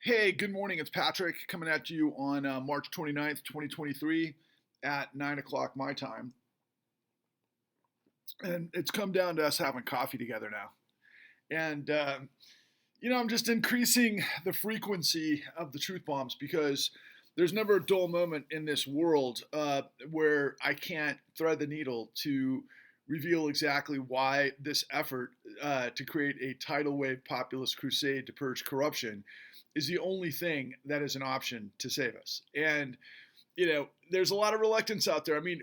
Hey, good morning. It's Patrick coming at you on March 29th, 2023 at 9 o'clock my time. And it's come down to us having coffee together now. And, I'm just increasing the frequency of the truth bombs because there's never a dull moment in this world where I can't thread the needle to reveal exactly why this effort to create a tidal wave populist crusade to purge corruption is the only thing that is an option to save us. And there's a lot of reluctance out there. I mean,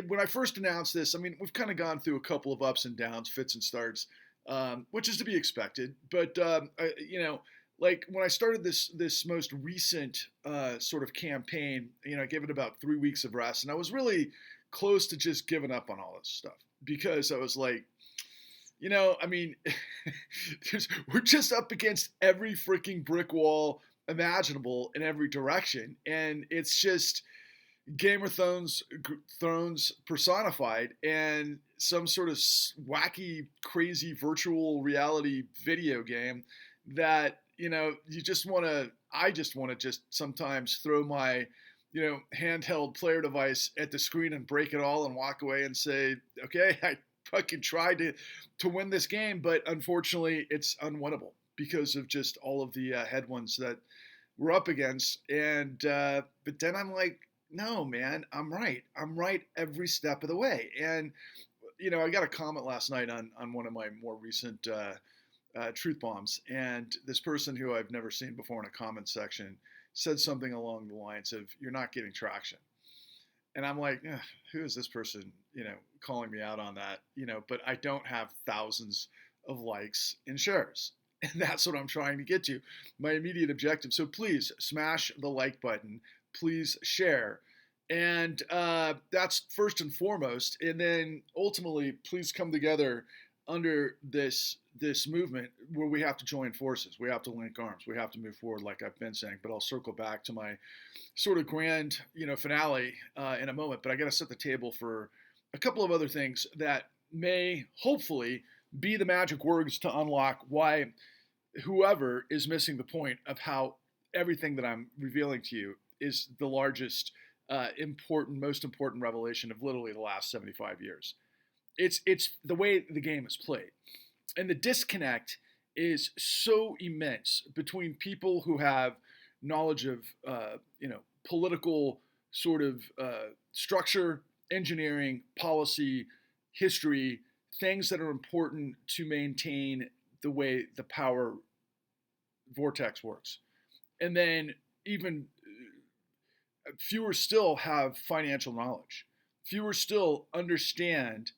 when I first announced this, I mean, we've kind of gone through a couple of ups and downs, fits and starts, which is to be expected. But like when I started this most recent sort of campaign, I gave it about 3 weeks of rest, and I was really close to just giving up on all this stuff because I was like, I mean, we're just up against every freaking brick wall imaginable in every direction, and it's just Game of Thrones personified, and some sort of wacky, crazy virtual reality video game that you just want to. I just want to just sometimes throw my handheld player device at the screen and break it all and walk away and say, okay, I fucking tried to win this game, but unfortunately it's unwinnable because of just all of the headwinds that we're up against. And but then I'm like, no, man, I'm right. I'm right every step of the way. And I got a comment last night on one of my more recent truth bombs, and this person who I've never seen before in a comment section said something along the lines of, "You're not getting traction." And I'm like, who is this person, calling me out on that, but I don't have thousands of likes and shares. And that's what I'm trying to get to, my immediate objective. So please smash the like button, please share. And that's first and foremost. And then ultimately, please come together under this movement where we have to join forces. We have to link arms. We have to move forward, like I've been saying. But I'll circle back to my sort of grand, finale in a moment. But I got to set the table for a couple of other things that may hopefully be the magic words to unlock why whoever is missing the point of how everything that I'm revealing to you is the largest, most important revelation of literally the last 75 years. It's the way the game is played, and the disconnect is so immense between people who have knowledge of political sort of structure, engineering, policy, history, things that are important to maintain the way the power vortex works. And then even fewer still have financial knowledge. Fewer still understand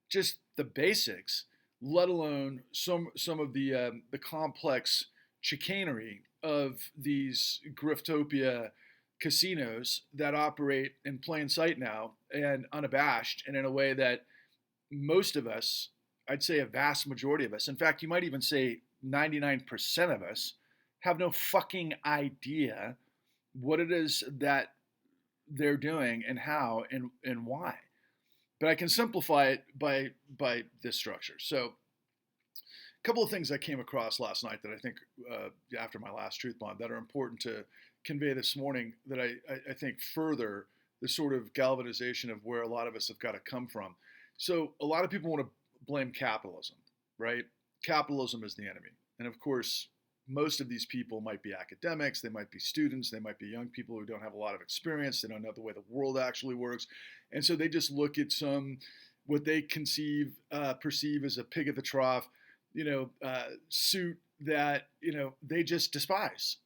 just the basics, let alone some of the complex chicanery of these griftopia casinos that operate in plain sight now and unabashed, and in a way that most of us, I'd say a vast majority of us, in fact, you might even say 99% of us, have no fucking idea what it is that they're doing and how and why. But I can simplify it by this structure. So, a couple of things I came across last night that I think, after my last truth bomb, that are important to convey this morning, that I think further the sort of galvanization of where a lot of us have got to come from. So a lot of people want to blame capitalism, right? Capitalism is the enemy. And of course, most of these people might be academics, they might be students, they might be young people who don't have a lot of experience, they don't know the way the world actually works. And so they just look at what they perceive as a pig at the trough, suit that, they just despise.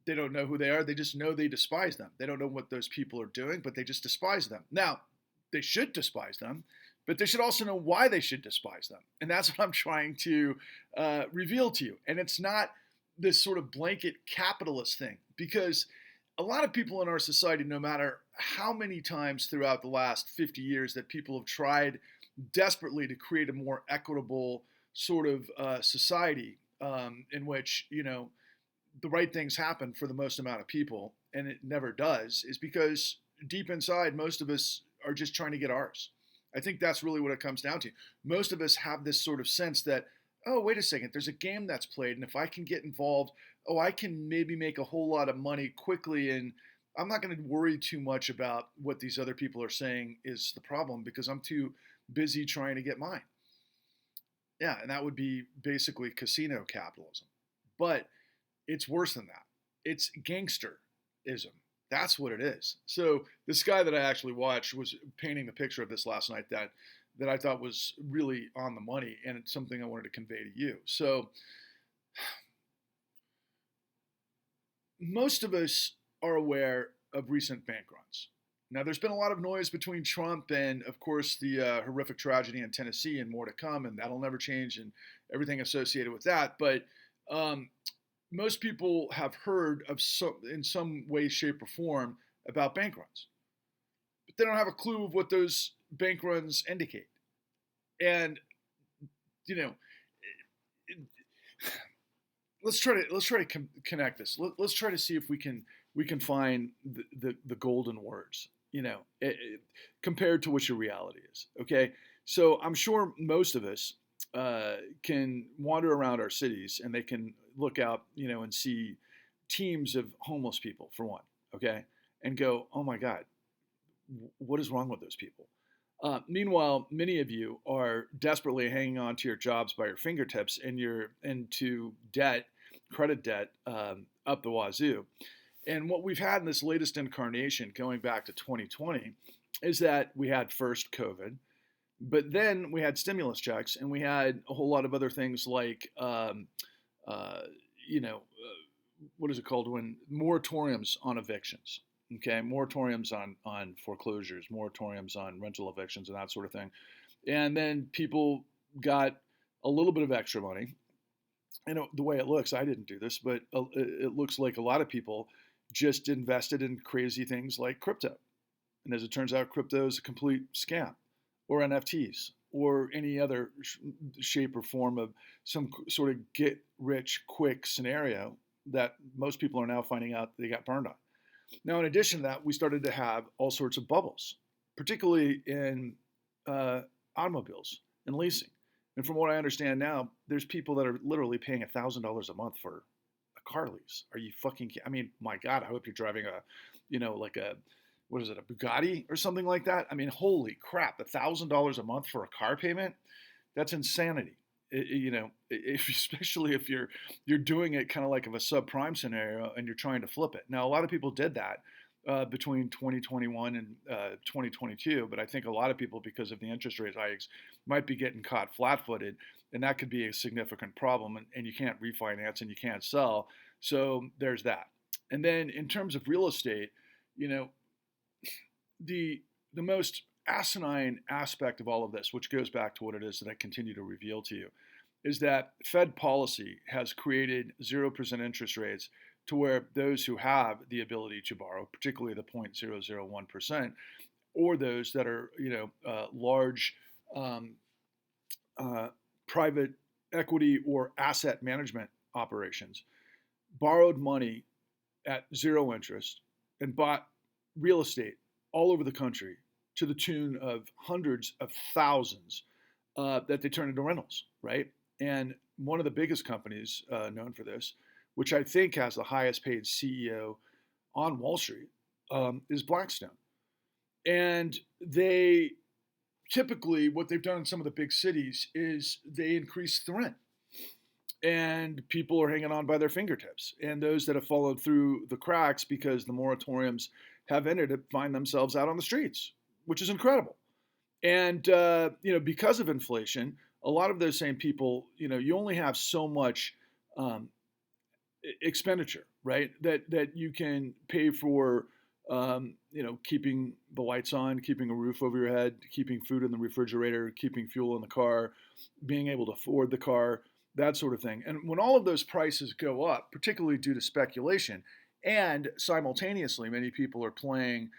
They don't know who they are. They just know they despise them. They don't know what those people are doing, but they just despise them. Now, they should despise them, but they should also know why they should despise them. And that's what I'm trying to reveal to you. And it's not this sort of blanket capitalist thing, because a lot of people in our society, no matter how many times throughout the last 50 years that people have tried desperately to create a more equitable sort of society in which, the right things happen for the most amount of people, and it never does, is because deep inside, most of us are just trying to get ours. I think that's really what it comes down to. Most of us have this sort of sense that, oh, wait a second, there's a game that's played, and if I can get involved, oh, I can maybe make a whole lot of money quickly, and I'm not going to worry too much about what these other people are saying is the problem because I'm too busy trying to get mine. Yeah, and that would be basically casino capitalism. But it's worse than that. It's gangsterism. That's what it is. So this guy that I actually watched was painting the picture of this last night that I thought was really on the money, and it's something I wanted to convey to you. So most of us are aware of recent bank runs. Now, there's been a lot of noise between Trump and, of course, the horrific tragedy in Tennessee, and more to come, and that'll never change, and everything associated with that. But um, most people have heard of in some way, shape, or form about bank runs, but they don't have a clue of what those bank runs indicate. And you know, let's try to connect this. Let's try to see if we can find the golden words. Compared to what your reality is. Okay, so I'm sure most of us can wander around our cities and they can look out, and see teams of homeless people for one. Okay, and go, oh my God, what is wrong with those people? Meanwhile, many of you are desperately hanging on to your jobs by your fingertips, and you're into debt, credit debt, up the wazoo. And what we've had in this latest incarnation, going back to 2020, is that we had first COVID, but then we had stimulus checks, and we had a whole lot of other things like, uh, you know, what is it called when moratoriums on evictions. Okay, moratoriums on foreclosures, moratoriums on rental evictions, and that sort of thing. And then people got a little bit of extra money. The way it looks, I didn't do this, but it looks like a lot of people just invested in crazy things like crypto. And as it turns out, crypto is a complete scam, or NFTs, or any other shape or form of some sort of get rich quick scenario that most people are now finding out they got burned on. Now, in addition to that, we started to have all sorts of bubbles, particularly in automobiles and leasing. And from what I understand now, there's people that are literally paying $1,000 a month for a car lease. Are you fucking? I mean, my God, I hope you're driving like a, what is it, a Bugatti or something like that? I mean, holy crap, $1,000 a month for a car payment? That's insanity. Especially if you're doing it kind of like of a subprime scenario and you're trying to flip it. Now, a lot of people did that between 2021 and 2022, but I think a lot of people, because of the interest rate hikes, might be getting caught flat-footed, and that could be a significant problem. And you can't refinance and you can't sell, so there's that. And then in terms of real estate, you know, the most asinine aspect of all of this, which goes back to what it is that I continue to reveal to you, is that Fed policy has created 0% interest rates to where those who have the ability to borrow, particularly the 0.001%, or those that are, large um, private equity or asset management operations, borrowed money at zero interest and bought real estate all over the country to the tune of hundreds of thousands that they turn into rentals, right? And one of the biggest companies known for this, which I think has the highest paid CEO on Wall Street, is Blackstone. And they typically, what they've done in some of the big cities is they increase the rent. And people are hanging on by their fingertips. And those that have fallen through the cracks because the moratoriums have ended find themselves out on the streets, which is incredible. And because of inflation, a lot of those same people, you only have so much expenditure, right? That you can pay for, keeping the lights on, keeping a roof over your head, keeping food in the refrigerator, keeping fuel in the car, being able to afford the car, that sort of thing. And when all of those prices go up, particularly due to speculation, and simultaneously many people are playing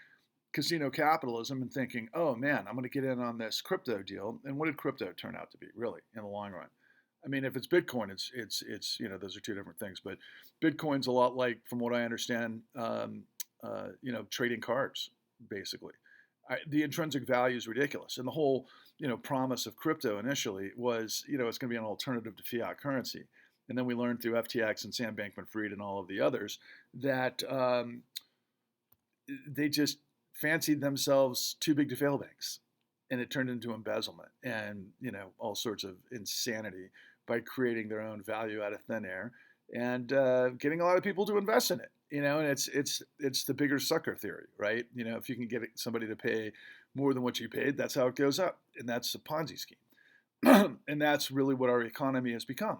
casino capitalism and thinking, oh man, I'm going to get in on this crypto deal. And what did crypto turn out to be, really, in the long run? I mean, if it's Bitcoin, it's those are two different things. But Bitcoin's a lot like, from what I understand, trading cards, basically. The intrinsic value is ridiculous, and the whole promise of crypto initially was it's going to be an alternative to fiat currency, and then we learned through FTX and Sam Bankman-Fried and all of the others that they just fancied themselves too big to fail banks, and it turned into embezzlement and all sorts of insanity by creating their own value out of thin air and getting a lot of people to invest in it. And it's the bigger sucker theory, right? If you can get somebody to pay more than what you paid, that's how it goes up, and that's a Ponzi scheme. And that's really what our economy has become.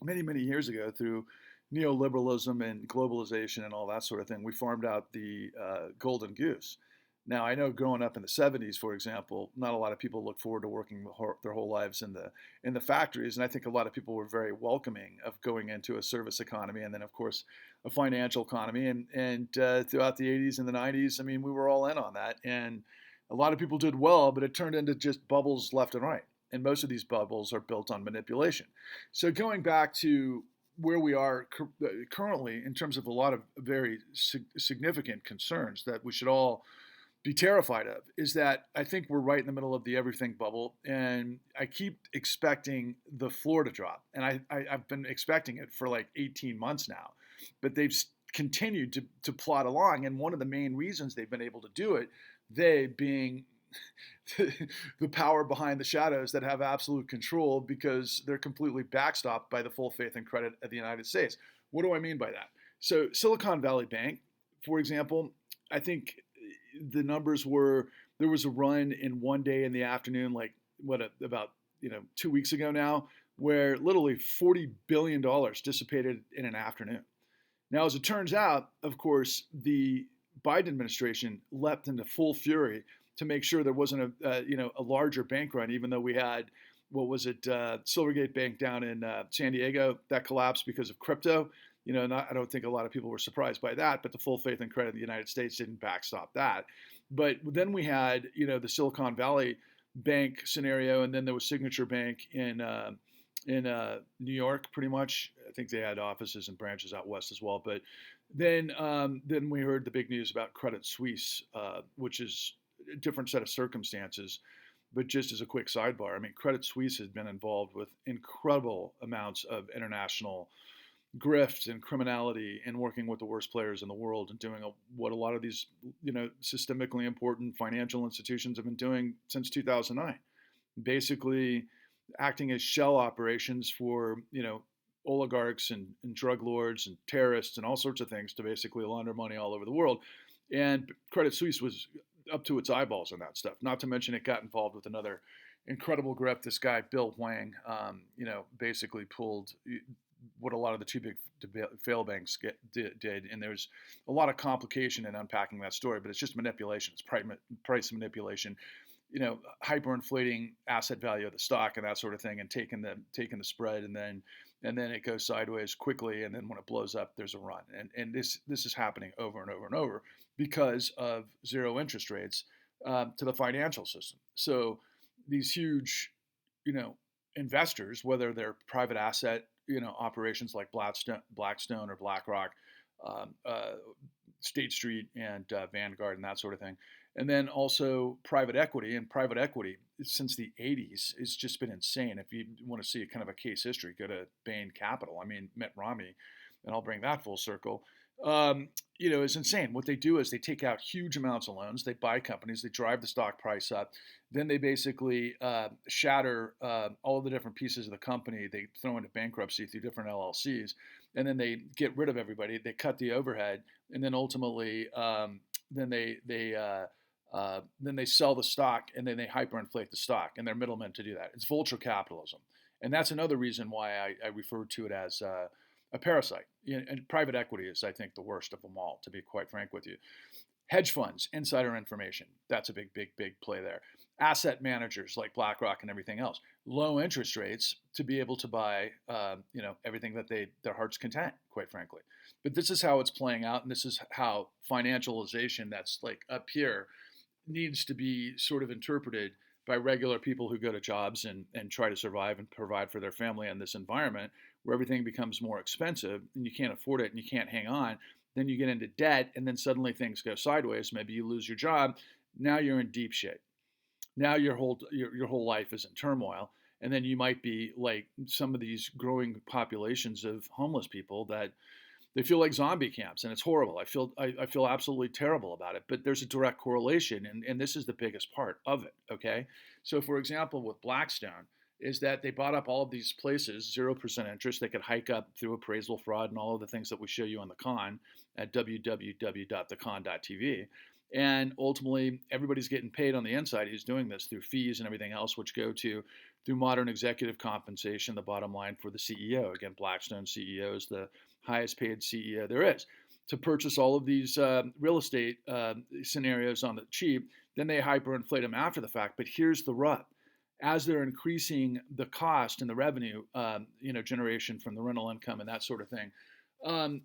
Many years ago, through neoliberalism and globalization and all that sort of thing, we farmed out the golden goose. Now, I know growing up in the 70s, for example, not a lot of people look forward to working their whole lives in the factories, and I think a lot of people were very welcoming of going into a service economy, and then, of course, a financial economy. And throughout the 80s and the 90s, I mean, we were all in on that, and a lot of people did well, but it turned into just bubbles left and right. And most of these bubbles are built on manipulation. So going back to where we are currently in terms of a lot of very significant concerns that we should all be terrified of, is that I think we're right in the middle of the everything bubble, and I keep expecting the floor to drop. And I've been expecting it for like 18 months now, but they've continued to plod along. And one of the main reasons they've been able to do it, they being the power behind the shadows that have absolute control, because they're completely backstopped by the full faith and credit of the United States. What do I mean by that? So Silicon Valley Bank, for example, I think the numbers were, there was a run in one day in the afternoon, like about 2 weeks ago now, where literally $40 billion dissipated in an afternoon. Now, as it turns out, of course, the Biden administration leapt into full fury to make sure there wasn't a larger bank run, even though we had, Silvergate Bank down in San Diego that collapsed because of crypto. I don't think a lot of people were surprised by that, but the full faith and credit of the United States didn't backstop that. But then we had, the Silicon Valley Bank scenario, and then there was Signature Bank in New York, pretty much. I think they had offices and branches out west as well. But then we heard the big news about Credit Suisse, which is a different set of circumstances. But just as a quick sidebar, I mean, Credit Suisse has been involved with incredible amounts of international grift and criminality, and working with the worst players in the world, and doing what a lot of these, systemically important financial institutions have been doing since 2009. Basically, acting as shell operations for, oligarchs and drug lords and terrorists and all sorts of things to basically launder money all over the world. And Credit Suisse was up to its eyeballs in that stuff. Not to mention it got involved with another incredible grift. This guy, Bill Hwang, basically pulled what a lot of the too big to fail banks did. And there's a lot of complication in unpacking that story, but it's just manipulation. It's price manipulation, hyperinflating asset value of the stock and that sort of thing, and taking the spread, and then it goes sideways quickly, and then when it blows up, there's a run. And this is happening over and over and over because of zero interest rates to the financial system. So these huge, investors, whether they're private asset, operations like Blackstone or BlackRock, State Street and Vanguard and that sort of thing. And then also private equity. And private equity, since the 80s, has just been insane. If you want to see a kind of a case history, go to Bain Capital. I mean, Mitt Romney, and I'll bring that full circle. Is insane. What they do is they take out huge amounts of loans, they buy companies, they drive the stock price up, then they basically shatter all of the different pieces of the company. They throw into bankruptcy through different LLCs, and then they get rid of everybody. They cut the overhead, and then ultimately, then they sell the stock, and then they hyperinflate the stock, and they're middlemen to do that. It's vulture capitalism, and that's another reason why I refer to it as a parasite. And private equity is, I think, the worst of them all, to be quite frank with you. Hedge funds, insider information, that's a big play there. Asset managers like BlackRock and everything else. Low interest rates to be able to buy, everything that their heart's content, quite frankly. But this is how it's playing out, and this is how financialization that's like up here needs to be sort of interpreted by regular people who go to jobs and try to survive and provide for their family in this environment where everything becomes more expensive and you can't afford it and you can't hang on. Then you get into debt, and then suddenly things go sideways. Maybe you lose your job. Now you're in deep shit. Now your whole life is in turmoil. And then you might be like some of these growing populations of homeless people that they feel like zombie camps, and it's horrible. I feel absolutely terrible about it. But there's a direct correlation, and this is the biggest part of it. Okay, so for example, with Blackstone, is that they bought up all of these places, 0% interest. They could hike up through appraisal fraud and all of the things that we show you on the con at www.thecon.tv. And ultimately, everybody's getting paid on the inside who's doing this through fees and everything else, which go to through modern executive compensation, the bottom line for the CEO. Again, Blackstone CEO is the highest paid CEO there is, to purchase all of these real estate scenarios on the cheap. Then they hyperinflate them after the fact. But here's the rub: as they're increasing the cost and the revenue, generation from the rental income and that sort of thing, um,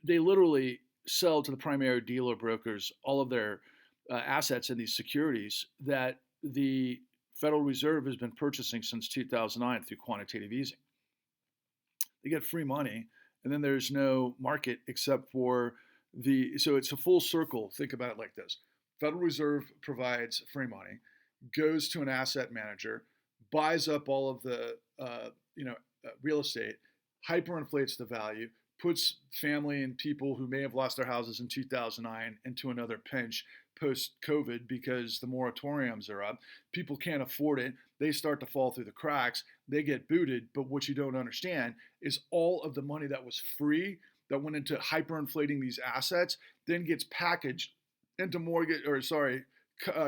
they literally sell to the primary dealer brokers all of their assets in these securities that the Federal Reserve has been purchasing since 2009 through quantitative easing. They get free money, and then there's no market except for so it's a full circle. Think about it like this: Federal Reserve provides free money, goes to an asset manager, buys up all of the real estate, hyperinflates the value, puts family and people who may have lost their houses in 2009 into another pinch post-COVID because the moratoriums are up. People can't afford it. They start to fall through the cracks. They get booted. But what you don't understand is all of the money that was free that went into hyperinflating these assets then gets packaged into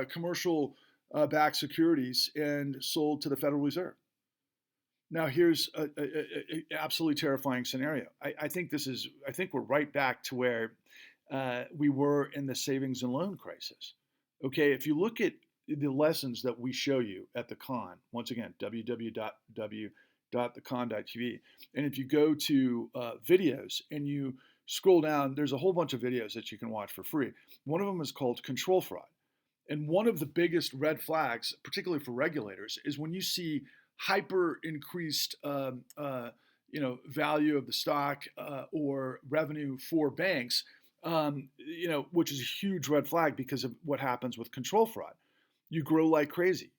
commercial backed securities and sold to the Federal Reserve. Now, here's a absolutely terrifying scenario. I think we're right back to where we were in the savings and loan crisis. Okay, if you look at the lessons that we show you at the con, once again, www.thecon.tv, and if you go to videos and you scroll down, there's a whole bunch of videos that you can watch for free. One of them is called Control Fraud. And one of the biggest red flags, particularly for regulators, is when you see hyper increased value of the stock or revenue for banks, which is a huge red flag because of what happens with control fraud. You grow like crazy.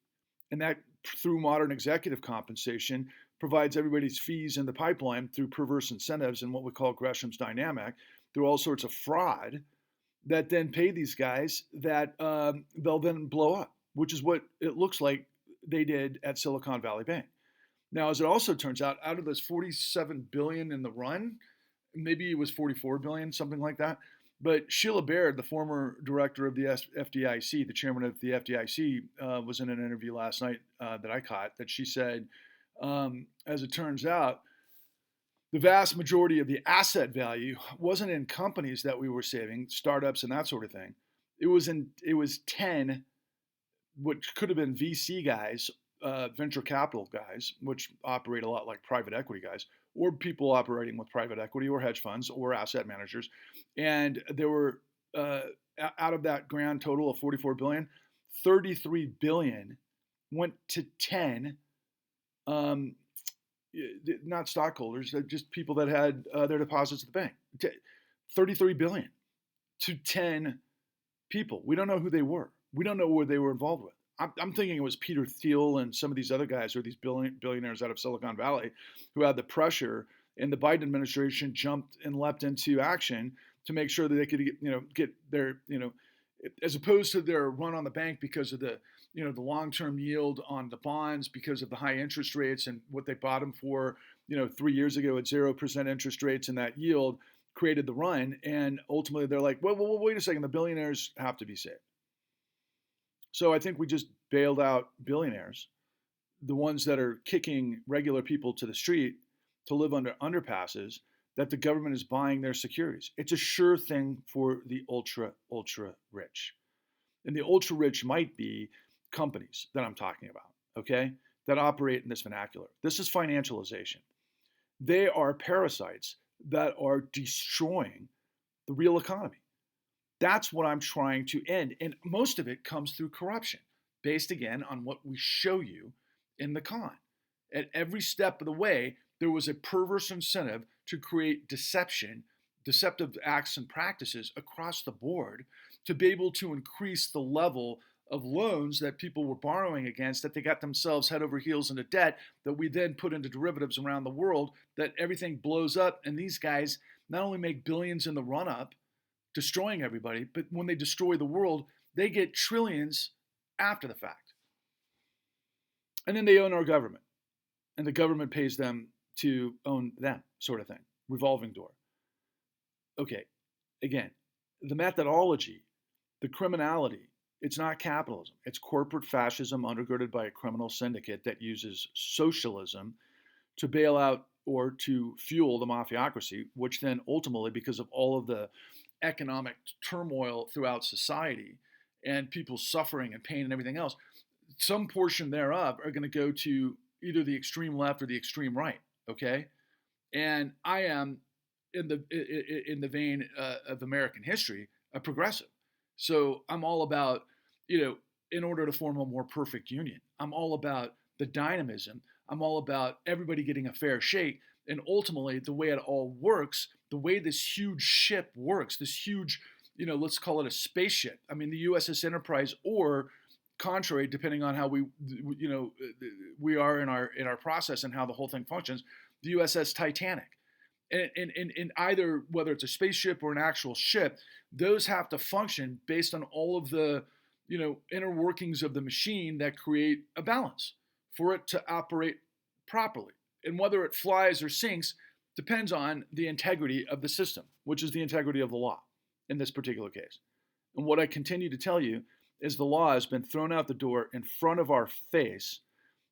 And that, through modern executive compensation, provides everybody's fees in the pipeline through perverse incentives and what we call Gresham's dynamic, through all sorts of fraud that then pay these guys that they'll then blow up, which is what it looks like they did at Silicon Valley Bank. Now, as it also turns out of those 47 billion in the run, maybe it was 44 billion, something like that. But Sheila Baird, the former director of the FDIC, the chairman of the FDIC, was in an interview last night that I caught, that she said, as it turns out, the vast majority of the asset value wasn't in companies that we were saving, startups and that sort of thing. It was 10, which could have been VC guys, venture capital guys, which operate a lot like private equity guys, or people operating with private equity or hedge funds or asset managers. And there were, out of that grand total of 44 billion, 33 billion went to 10, not stockholders, just people that had their deposits at the bank. 33 billion to 10 people. We don't know who they were. We don't know what they were involved with. I'm thinking it was Peter Thiel and some of these other guys, or these billionaires out of Silicon Valley, who had the pressure, and the Biden administration jumped and leapt into action to make sure that they could, get their, as opposed to their run on the bank because of the, the long-term yield on the bonds, because of the high interest rates and what they bought them for, 3 years ago at 0% interest rates, and that yield created the run. And ultimately they're like, well, wait a second, the billionaires have to be saved. So I think we just bailed out billionaires, the ones that are kicking regular people to the street to live under underpasses, that the government is buying their securities. It's a sure thing for the ultra, ultra rich. And the ultra rich might be companies that I'm talking about, okay, that operate in this vernacular. This is financialization. They are parasites that are destroying the real economy. That's what I'm trying to end. And most of it comes through corruption, based again on what we show you in the con. At every step of the way, there was a perverse incentive to create deceptive acts and practices across the board to be able to increase the level of loans that people were borrowing against, that they got themselves head over heels into debt, that we then put into derivatives around the world, that everything blows up. And these guys not only make billions in the run up, destroying everybody, but when they destroy the world, they get trillions after the fact. And then they own our government, and the government pays them to own them, sort of thing. Revolving door. Okay, again, the methodology, the criminality, it's not capitalism. It's corporate fascism undergirded by a criminal syndicate that uses socialism to bail out or to fuel the mafiocracy, which then ultimately, because of all of the economic turmoil throughout society and people's suffering and pain and everything else, some portion thereof are going to go to either the extreme left or the extreme right. Okay, and I am in the vein of American history, a progressive. So I'm all about, in order to form a more perfect union, I'm all about the dynamism. I'm all about everybody getting a fair shake. And ultimately, the way it all works, the way this huge ship works, this huge, let's call it a spaceship. I mean, the USS Enterprise, or contrary, depending on how we are in our process and how the whole thing functions, the USS Titanic. And either, whether it's a spaceship or an actual ship, those have to function based on all of the inner workings of the machine that create a balance for it to operate properly. And whether it flies or sinks depends on the integrity of the system, which is the integrity of the law in this particular case. And what I continue to tell you is the law has been thrown out the door in front of our face,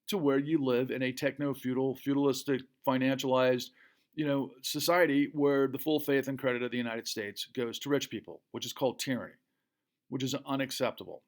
to where you live in a techno-feudal, feudalistic, financialized, society where the full faith and credit of the United States goes to rich people, which is called tyranny, which is unacceptable.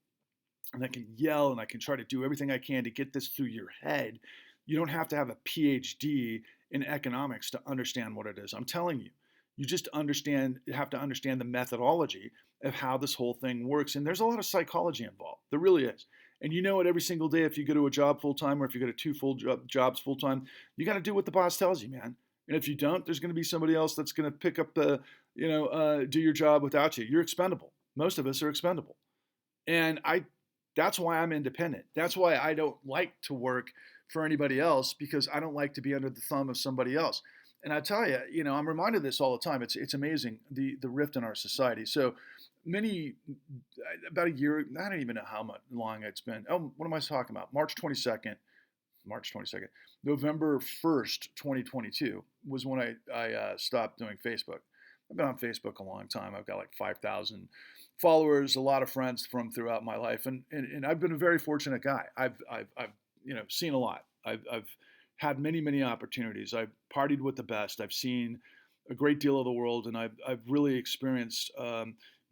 And I can yell and I can try to do everything I can to get this through your head. You don't have to have a PhD in economics to understand what it is. I'm telling you, you just have to understand the methodology of how this whole thing works. And there's a lot of psychology involved. There really is. And you know it every single day. If you go to a job full time, or if you go to two full jobs full time, you got to do what the boss tells you, man. And if you don't, there's going to be somebody else that's going to pick up the, do your job without you. You're expendable. Most of us are expendable. And that's why I'm independent. That's why I don't like to work for anybody else, because I don't like to be under the thumb of somebody else. And I tell you, I'm reminded of this all the time. It's amazing, the rift in our society. So about a year, I don't even know how long it's been. Oh, what am I talking about? March 22nd, November 1st, 2022 was when I stopped doing Facebook. I've been on Facebook a long time. I've got like 5,000 followers, a lot of friends from throughout my life, and I've been a very fortunate guy. I've seen a lot. I've had many opportunities. I've partied with the best. I've seen a great deal of the world, and I've really experienced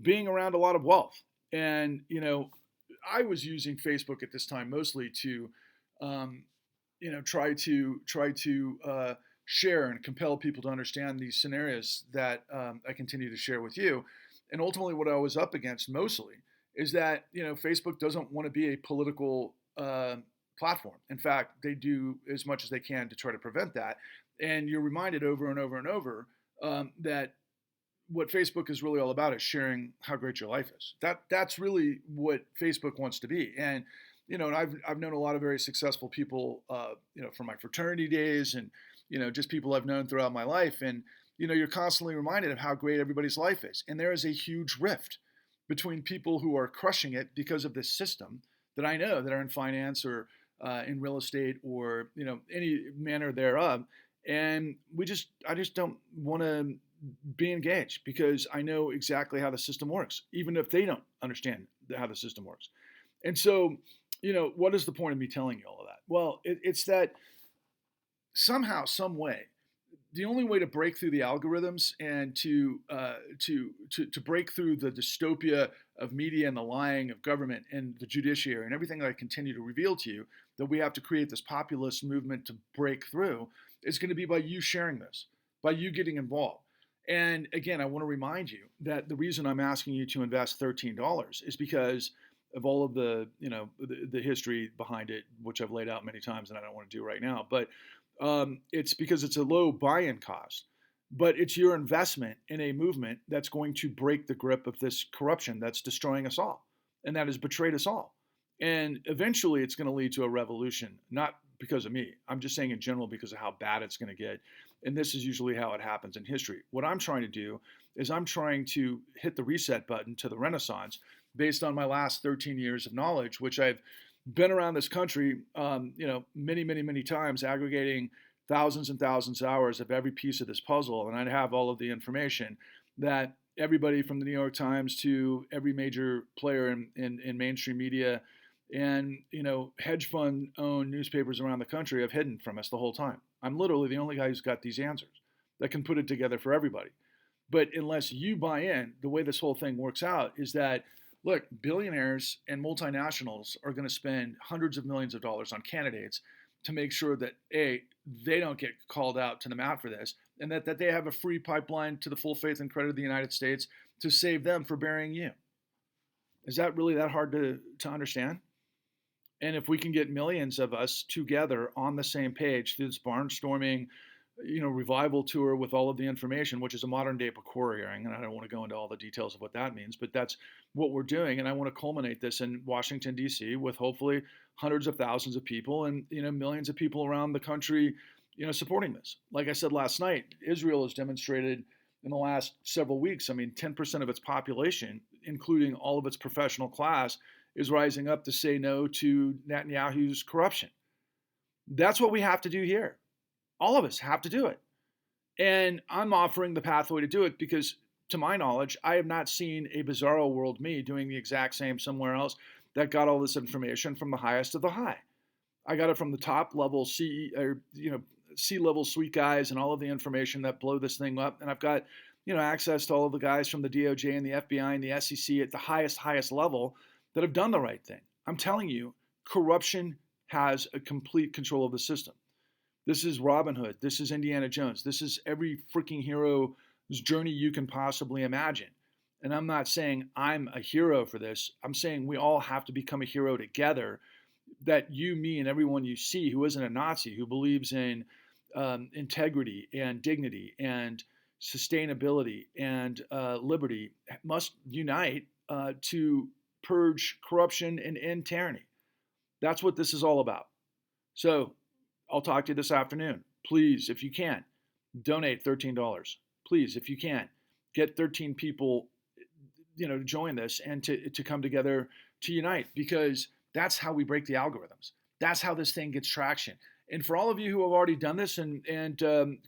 being around a lot of wealth. And I was using Facebook at this time mostly to try to share and compel people to understand these scenarios that I continue to share with you. And ultimately, what I was up against mostly is that Facebook doesn't want to be a political platform. In fact, they do as much as they can to try to prevent that. And you're reminded over and over and over that what Facebook is really all about is sharing how great your life is. That's really what Facebook wants to be. And and I've known a lot of very successful people, from my fraternity days, and just people I've known throughout my life. And you're constantly reminded of how great everybody's life is. And there is a huge rift between people who are crushing it because of this system that I know, that are in finance or in real estate, or any manner thereof. And I just don't want to be engaged, because I know exactly how the system works, even if they don't understand how the system works. And so, what is the point of me telling you all of that? Well, it's that somehow, some way, the only way to break through the algorithms and to break through the dystopia of media and the lying of government and the judiciary and everything that I continue to reveal to you, that we have to create this populist movement to break through, is going to be by you sharing this, by you getting involved. And again, I want to remind you that the reason I'm asking you to invest $13 is because of all of the history behind it, which I've laid out many times and I don't want to do right now. But it's because it's a low buy-in cost, but it's your investment in a movement that's going to break the grip of this corruption that's destroying us all, and that has betrayed us all. And eventually it's going to lead to a revolution, not because of me. I'm just saying in general because of how bad it's going to get. And this is usually how it happens in history. What I'm trying to do is I'm trying to hit the reset button to the Renaissance based on my last 13 years of knowledge, which I've been around this country, many, many, many times, aggregating thousands and thousands of hours of every piece of this puzzle. And I have all of the information that everybody from the New York Times to every major player in mainstream media and hedge fund owned newspapers around the country have hidden from us the whole time. I'm literally the only guy who's got these answers that can put it together for everybody. But unless you buy in, the way this whole thing works out is that, look, billionaires and multinationals are going to spend hundreds of millions of dollars on candidates to make sure that they don't get called out to the mat for this, and that they have a free pipeline to the full faith and credit of the United States to save them for burying you. Is that really that hard to understand? And if we can get millions of us together on the same page through this barnstorming, revival tour with all of the information, which is a modern day PCOR hearing, and I don't want to go into all the details of what that means, but that's what we're doing. And I want to culminate this in Washington, D.C. with hopefully hundreds of thousands of people and, millions of people around the country, supporting this. Like I said last night, Israel has demonstrated in the last several weeks, 10% of its population, including all of its professional class, is rising up to say no to Netanyahu's corruption. That's what we have to do here. All of us have to do it. And I'm offering the pathway to do it because, to my knowledge, I have not seen a bizarro world me doing the exact same somewhere else that got all this information from the highest of the high. I got it from the top level C-level suite guys and all of the information that blow this thing up. And I've got, access to all of the guys from the DOJ and the FBI and the SEC at the highest level that have done the right thing. I'm telling you, corruption has a complete control of the system. This is Robin Hood. This is Indiana Jones. This is every freaking hero's journey you can possibly imagine. And I'm not saying I'm a hero for this. I'm saying we all have to become a hero together, that you, me, and everyone you see who isn't a Nazi, who believes in integrity and dignity and sustainability and liberty, must unite to purge corruption and end tyranny. That's what this is all about. So I'll talk to you this afternoon. Please, if you can, donate $13. Please, if you can, get 13 people, to join this and to come together to unite, because that's how we break the algorithms. That's how this thing gets traction. And for all of you who have already done this and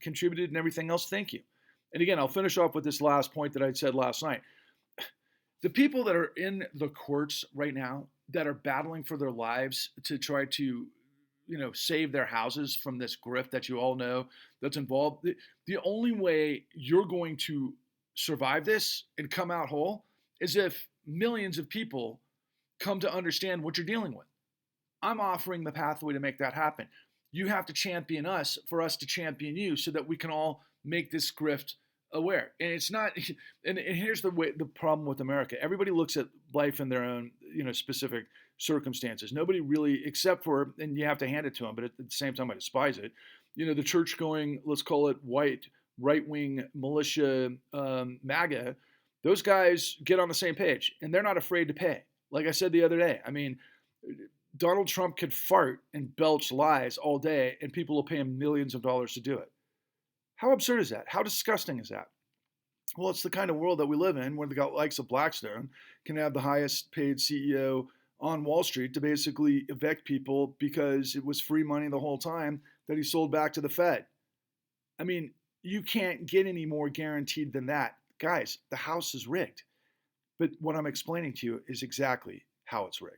contributed and everything else, thank you. And again, I'll finish off with this last point that I'd said last night. The people that are in the courts right now that are battling for their lives to try to, save their houses from this grift that you all know that's involved, the only way you're going to survive this and come out whole is if millions of people come to understand what you're dealing with. I'm offering the pathway to make that happen. You have to champion us for us to champion you so that we can all make this grift aware. And it's not, and here's the problem with America. Everybody looks at life in their own, specific circumstances. Nobody really, except for, and you have to hand it to them, but at the same time I despise it, the church going, let's call it white, right-wing militia, MAGA, those guys get on the same page and they're not afraid to pay. Like I said the other day, Donald Trump could fart and belch lies all day and people will pay him millions of dollars to do it. How absurd is that? How disgusting is that? Well, it's the kind of world that we live in where the likes of Blackstone can have the highest paid CEO on Wall Street to basically evict people because it was free money the whole time that he sold back to the Fed. You can't get any more guaranteed than that. Guys, the house is rigged. But what I'm explaining to you is exactly how it's rigged.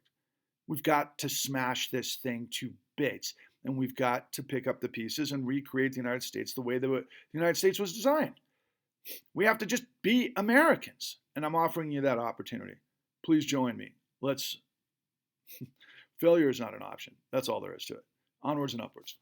We've got to smash this thing to bits. And we've got to pick up the pieces and recreate the United States the way that the United States was designed. We have to just be Americans. And I'm offering you that opportunity. Please join me. Failure is not an option. That's all there is to it. Onwards and upwards.